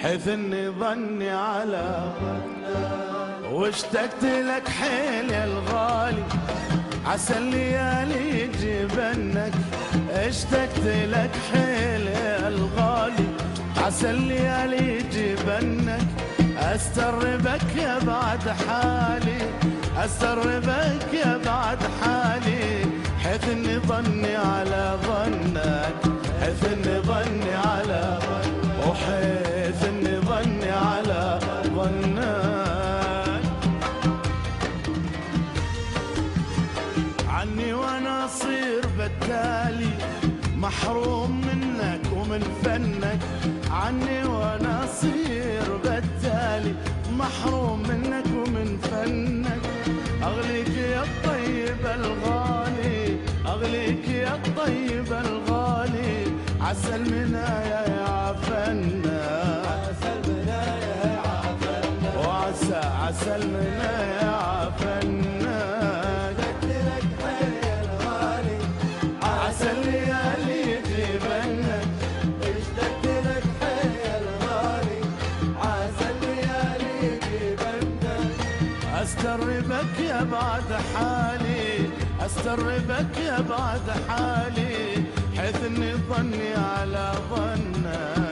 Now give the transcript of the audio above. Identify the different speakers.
Speaker 1: حيث اني ظني على واشتقت لك حيل يا الغالي، عسى الليالي يجيبنك. اشتقت لك حيل يا الغالي، عسى الليالي يجيبنك. استربك يا بعد حالي، استربك يا بعد حالي، حيث اني ظني على ظنك، حيث اني ظني على ظنك، وحيث اني ظني على ظنك. عني وانا اصير بالتالي محروم منك ومن فنك، عني وانا اصير بالتالي محروم منك ومن فنك. اغليك يا الطيب الغالي، اغليك يا الطيب الغالي، عسى المنايا يا فنك، عسى المنايا يا فنك، وعسى عسى المنايا يا فنك. اشتقت لك حيل الغالي، عسى الليالي يجيبنك. اشتقت لك حيل الغالي، عسى الليالي يجيبنك. استربك يا بعد حالي، استربك يا بعد حالي، حيث اني ظني على ظنك.